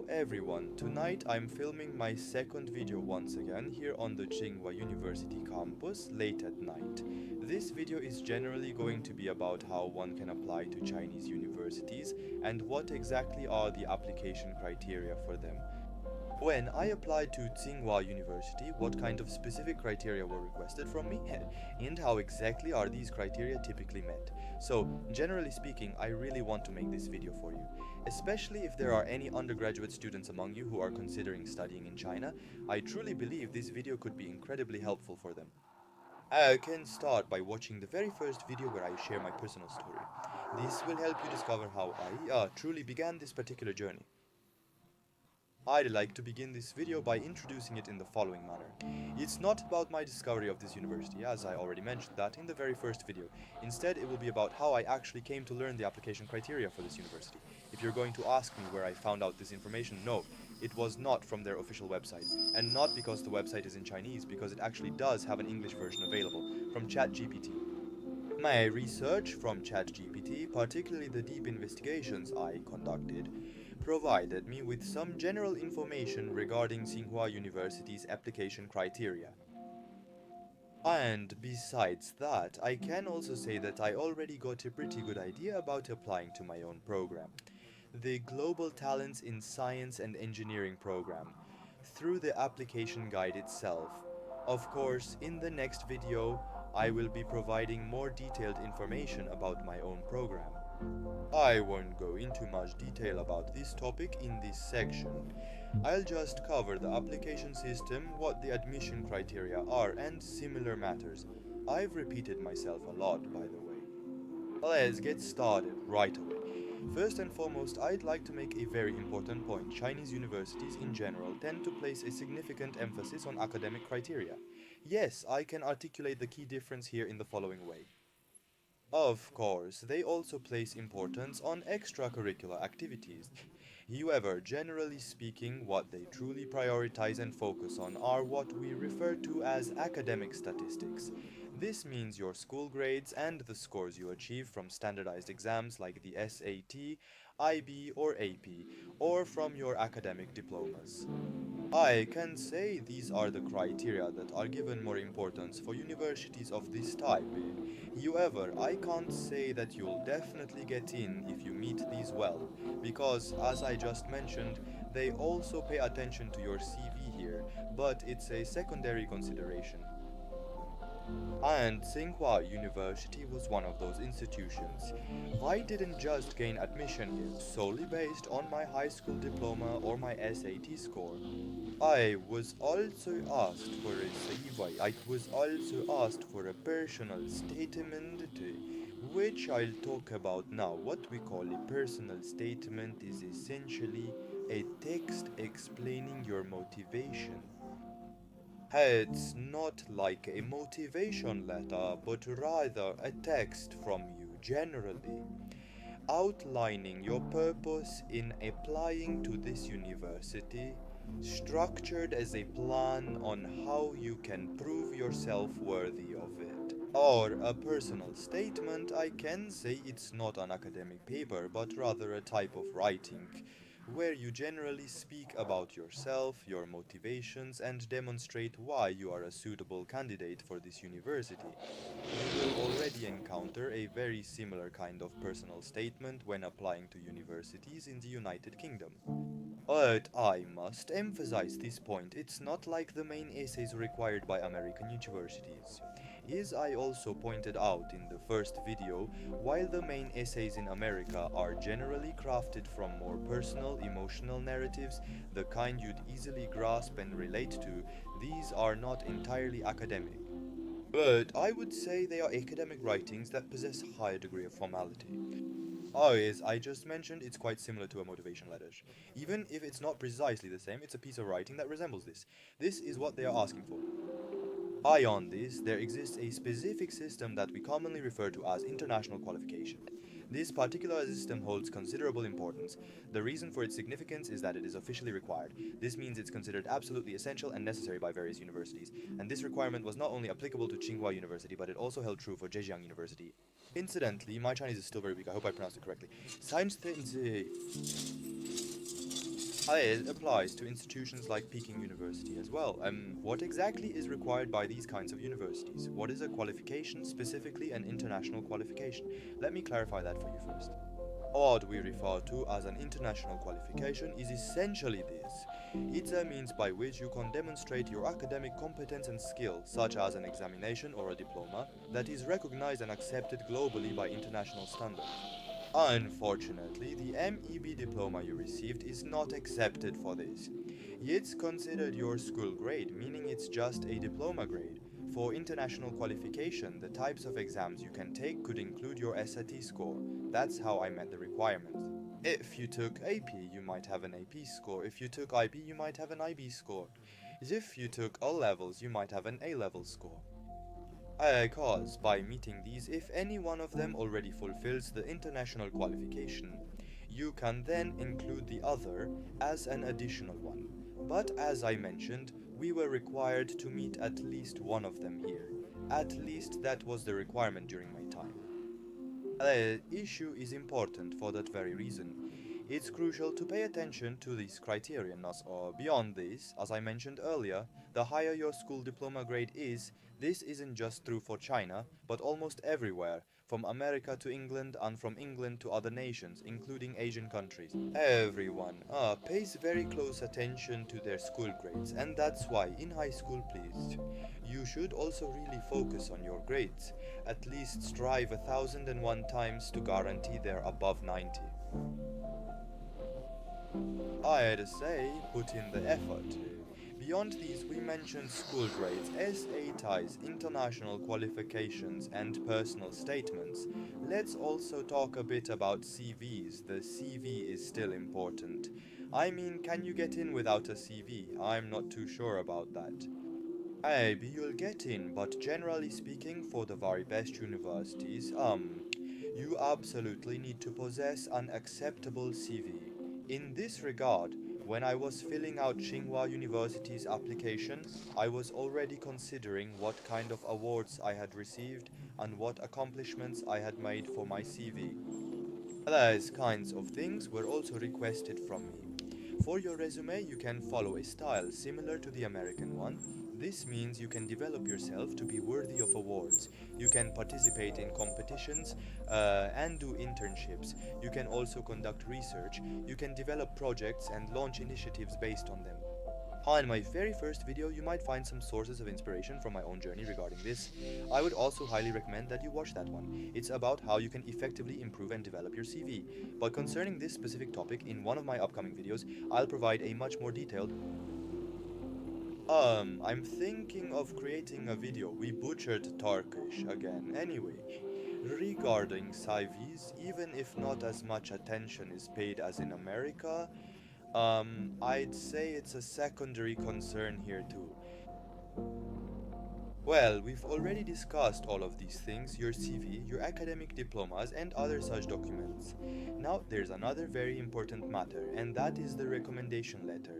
Hello everyone, tonight I'm filming my second video once again here on the Tsinghua University campus late at night. This video is generally going to be about how one can apply to Chinese universities and what exactly are the application criteria for them. When I applied to Tsinghua University, what kind of specific criteria were requested from me, and how exactly are these criteria typically met? So, generally speaking, I really want to make this video for you. Especially if there are any undergraduate students among you who are considering studying in China, I truly believe this video could be incredibly helpful for them. I can start by watching the very first video where I share my personal story. This will help you discover how I truly began this particular journey. I'd like to begin this video by introducing it in the following manner. It's not about my discovery of this university, as I already mentioned that in the very first video. Instead, it will be about how I actually came to learn the application criteria for this university. If you're going to ask me where I found out this information, no, it was not from their official website. And not because the website is in Chinese, because it actually does have an English version available from ChatGPT. My research from ChatGPT, particularly the deep investigations I conducted, provided me with some general information regarding Tsinghua University's application criteria. And besides that, I can also say that I already got a pretty good idea about applying to my own program, the Global Talents in Science and Engineering program, through the application guide itself. Of course, in the next video, I will be providing more detailed information about my own program. I won't go into much detail about this topic in this section. I'll just cover the application system, what the admission criteria are, and similar matters. I've repeated myself a lot, by the way. Let's get started right away. First and foremost, I'd like to make a very important point. Chinese universities in general tend to place a significant emphasis on academic criteria. Yes, I can articulate the key difference here in the following way. Of course, they also place importance on extracurricular activities. However, generally speaking, what they truly prioritize and focus on are what we refer to as academic statistics. This means your school grades and the scores you achieve from standardized exams like the SAT, IB or AP, or from your academic diplomas. I can say these are the criteria that are given more importance for universities of this type. However, I can't say that you'll definitely get in if you meet these well, because as I just mentioned, they also pay attention to your CV here, but it's a secondary consideration. And Tsinghua University was one of those institutions. I didn't just gain admission here solely based on my high school diploma or my SAT score. I was also asked for a personal statement, which I'll talk about now. What we call a personal statement is essentially a text explaining your motivation. It's not like a motivation letter, but rather a text from you generally, outlining your purpose in applying to this university, structured as a plan on how you can prove yourself worthy of it. Or a personal statement, I can say it's not an academic paper, but rather a type of writing, where you generally speak about yourself, your motivations, and demonstrate why you are a suitable candidate for this university. You will already encounter a very similar kind of personal statement when applying to universities in the United Kingdom. But I must emphasize this point, it's not like the main essays required by American universities. As I also pointed out in the first video, while the main essays in America are generally crafted from more personal, emotional narratives, the kind you'd easily grasp and relate to, these are not entirely academic. But I would say they are academic writings that possess a higher degree of formality. As I just mentioned, it's quite similar to a motivation letter. Even if it's not precisely the same, it's a piece of writing that resembles this. This is what they are asking for. Beyond this, there exists a specific system that we commonly refer to as international qualification. This particular system holds considerable importance. The reason for its significance is that it is officially required. This means it's considered absolutely essential and necessary by various universities, and this requirement was not only applicable to Tsinghua University, but it also held true for Zhejiang University. Incidentally, my Chinese is still very weak, I hope I pronounced it correctly. Science It applies to institutions like Peking University as well. What exactly is required by these kinds of universities? What is a qualification, specifically an international qualification? Let me clarify that for you first. What we refer to as an international qualification is essentially this. It's a means by which you can demonstrate your academic competence and skill, such as an examination or a diploma, that is recognized and accepted globally by international standards. Unfortunately, the MEB diploma you received is not accepted for this. It's considered your school grade, meaning it's just a diploma grade. For international qualification, the types of exams you can take could include your SAT score. That's how I met the requirements. If you took AP, you might have an AP score. If you took IB, you might have an IB score. If you took O levels, you might have an A level score. Cause by meeting these, if any one of them already fulfills the international qualification, you can then include the other as an additional one. But as I mentioned, we were required to meet at least one of them here. At least that was the requirement during my time. The issue is important for that very reason. It's crucial to pay attention to these criteria. Or beyond this, as I mentioned earlier, the higher your school diploma grade is, this isn't just true for China, but almost everywhere, from America to England and from England to other nations, including Asian countries. Everyone pays very close attention to their school grades, and that's why in high school, please, you should also really focus on your grades. At least strive 1001 times to guarantee they're above 90. I'd say put in the effort. Beyond these, we mentioned school grades, SATs, international qualifications, and personal statements. Let's also talk a bit about CVs. The CV is still important. I mean, can you get in without a CV? I'm not too sure about that. Maybe you'll get in, but generally speaking, for the very best universities, you absolutely need to possess an acceptable CV. In this regard, when I was filling out Tsinghua University's application, I was already considering what kind of awards I had received and what accomplishments I had made for my CV. Those kinds of things were also requested from me. For your resume, you can follow a style similar to the American one. This means you can develop yourself to be worthy of awards. You can participate in competitions and do internships. You can also conduct research. You can develop projects and launch initiatives based on them. In my very first video, you might find some sources of inspiration from my own journey regarding this. I would also highly recommend that you watch that one. It's about how you can effectively improve and develop your CV. But concerning this specific topic, in one of my upcoming videos, I'll provide a much more detailed. I'm thinking of creating a video. We butchered Turkish again. Anyway, regarding CVs, even if not as much attention is paid as in America, I'd say it's a secondary concern here too. Well, we've already discussed all of these things, your CV, your academic diplomas, and other such documents. Now, there's another very important matter, and that is the recommendation letter.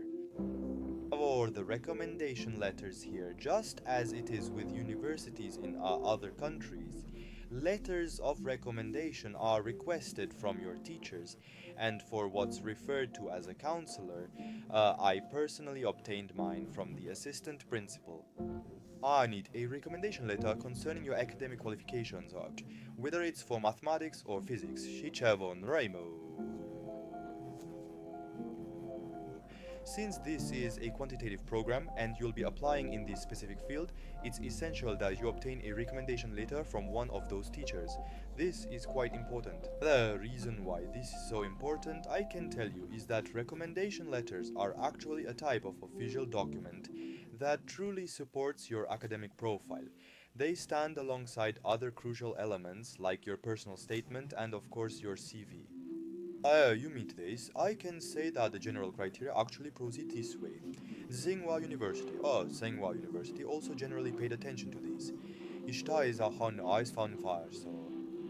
For the recommendation letters here, just as it is with universities in other countries, letters of recommendation are requested from your teachers, and for what's referred to as a counselor, I personally obtained mine from the assistant principal. I need a recommendation letter concerning your academic qualifications, whether it's for mathematics or physics. Shichevon Raimo. Since this is a quantitative program and you'll be applying in this specific field, it's essential that you obtain a recommendation letter from one of those teachers. This is quite important. The reason why this is so important, I can tell you, is that recommendation letters are actually a type of official document that truly supports your academic profile. They stand alongside other crucial elements like your personal statement and of course your CV. You meet this, I can say that the general criteria actually proceed this way. Tsinghua University also generally paid attention to this. İşte izahın eyes fan so.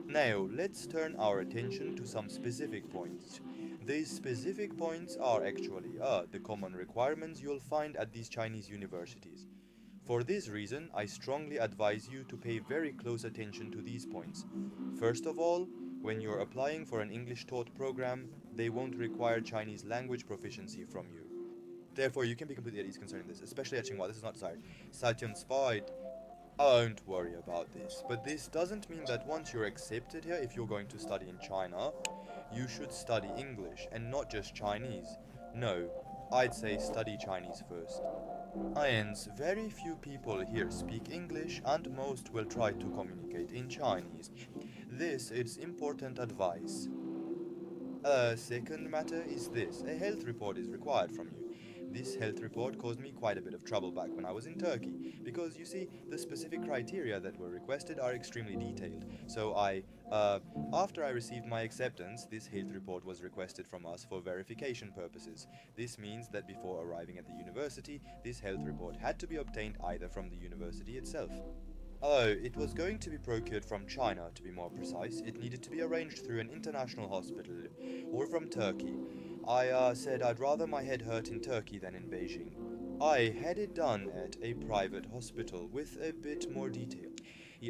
Now, let's turn our attention to some specific points. These specific points are actually the common requirements you'll find at these Chinese universities. For this reason, I strongly advise you to pay very close attention to these points. First of all, when you're applying for an English taught program, They won't require Chinese language proficiency from you. Therefore, you can be completely at ease concerning this, especially at Tsinghua. This is not desired. Don't worry about this. But this doesn't mean that once you're accepted here, if you're going to study in China, you should study English and not just Chinese. No, I'd say study Chinese first. Hence, very few people here speak English and most will try to communicate in Chinese. This is important advice. Second matter is this. A health report is required from you. This health report caused me quite a bit of trouble back when I was in Turkey, because you see, the specific criteria that were requested are extremely detailed. So after I received my acceptance, this health report was requested from us for verification purposes. This means that before arriving at the university, this health report had to be obtained either from the university itself. It was going to be procured from China, to be more precise. It needed to be arranged through an international hospital, or from Turkey. I said I'd rather my head hurt in Turkey than in Beijing. I had it done at a private hospital with a bit more detail.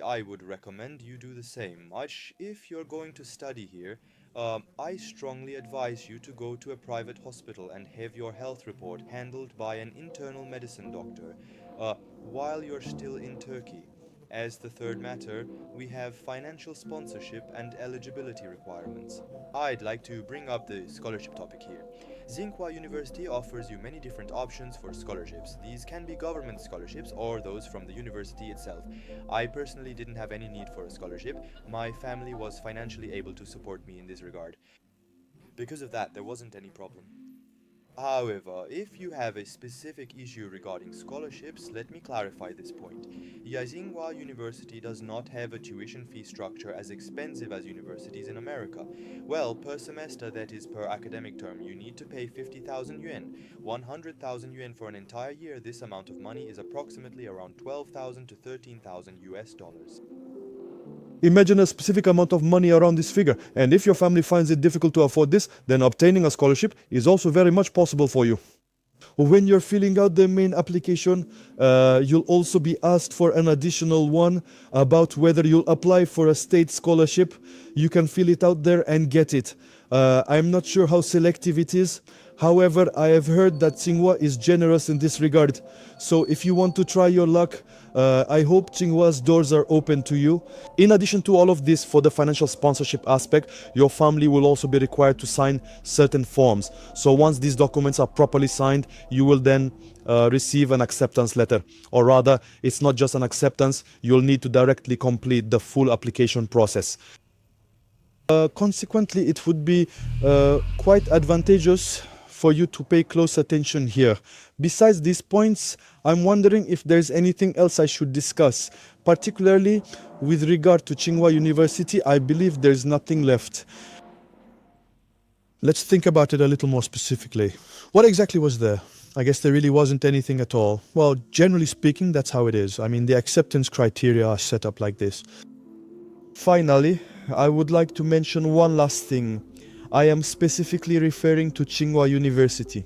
I would recommend you do the same. If you're going to study here, I strongly advise you to go to a private hospital and have your health report handled by an internal medicine doctor while you're still in Turkey. As the third matter, we have financial sponsorship and eligibility requirements. I'd like to bring up the scholarship topic here. Tsinghua University offers you many different options for scholarships. These can be government scholarships or those from the university itself. I personally didn't have any need for a scholarship. My family was financially able to support me in this regard. Because of that, there wasn't any problem. However, if you have a specific issue regarding scholarships, let me clarify this point. Tsinghua University does not have a tuition fee structure as expensive as universities in America. Well, per semester, that is per academic term, you need to pay 50,000 yuan. 100,000 yuan for an entire year. This amount of money is approximately around 12,000 to 13,000 US dollars. Imagine a specific amount of money around this figure, and if your family finds it difficult to afford this, then obtaining a scholarship is also very much possible for you. When you're filling out the main application, you'll also be asked for an additional one about whether you'll apply for a state scholarship. You can fill it out there and get it. I'm not sure how selective it is. However, I have heard that Tsinghua is generous in this regard. So if you want to try your luck, I hope Tsinghua's doors are open to you. In addition to all of this, for the financial sponsorship aspect, your family will also be required to sign certain forms. So once these documents are properly signed, you will then receive an acceptance letter. Or rather, it's not just an acceptance, you'll need to directly complete the full application process. Consequently, it would be quite advantageous for you to pay close attention here. Besides these points, I'm wondering if there's anything else I should discuss. Particularly with regard to Tsinghua University, I believe there's nothing left. Let's think about it a little more specifically. What exactly was there? I guess there really wasn't anything at all. Well, generally speaking, that's how it is. I mean, the acceptance criteria are set up like this. Finally, I would like to mention one last thing. I am specifically referring to Tsinghua University.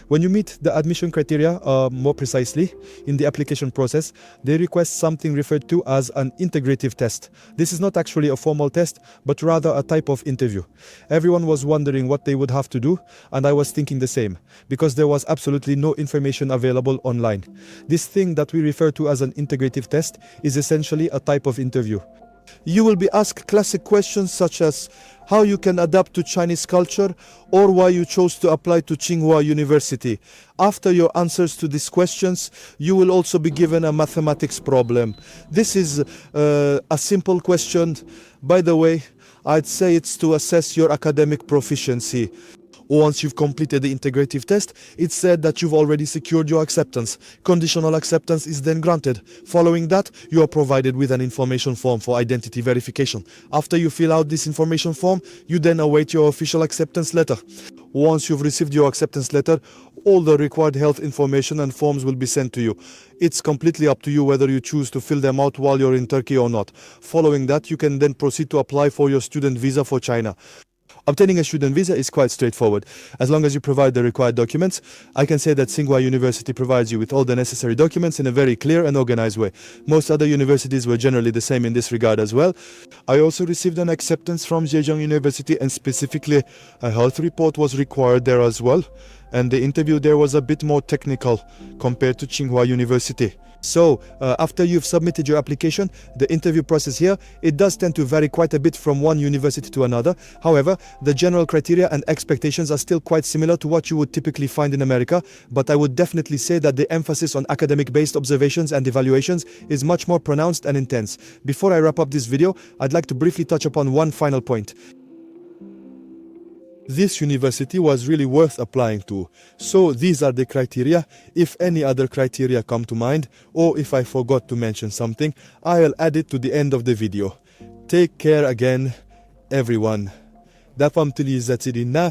When you meet the admission criteria, more precisely, in the application process, they request something referred to as an integrative test. This is not actually a formal test, but rather a type of interview. Everyone was wondering what they would have to do, and I was thinking the same, because there was absolutely no information available online. This thing that we refer to as an integrative test is essentially a type of interview. You will be asked classic questions such as how you can adapt to Chinese culture or why you chose to apply to Tsinghua University. After your answers to these questions, you will also be given a mathematics problem. This is a simple question. By the way, I'd say it's to assess your academic proficiency. Once you've completed the integrative test, it's said that you've already secured your acceptance. Conditional acceptance is then granted. Following that, you are provided with an information form for identity verification. After you fill out this information form, you then await your official acceptance letter. Once you've received your acceptance letter, all the required health information and forms will be sent to you. It's completely up to you whether you choose to fill them out while you're in Turkey or not. Following that, you can then proceed to apply for your student visa for China. Obtaining a student visa is quite straightforward. As long as you provide the required documents, I can say that Tsinghua University provides you with all the necessary documents in a very clear and organized way. Most other universities were generally the same in this regard as well. I also received an acceptance from Zhejiang University, and specifically a health report was required there as well. And the interview there was a bit more technical compared to Tsinghua University. So, after you've submitted your application, the interview process here, it does tend to vary quite a bit from one university to another. However, the general criteria and expectations are still quite similar to what you would typically find in America, but I would definitely say that the emphasis on academic-based observations and evaluations is much more pronounced and intense. Before I wrap up this video, I'd like to briefly touch upon one final point. This university was really worth applying to. So these are the criteria. If any other criteria come to mind, or if I forgot to mention something, I'll add it to the end of the video. Take care again, everyone. Dafam tili zatiri na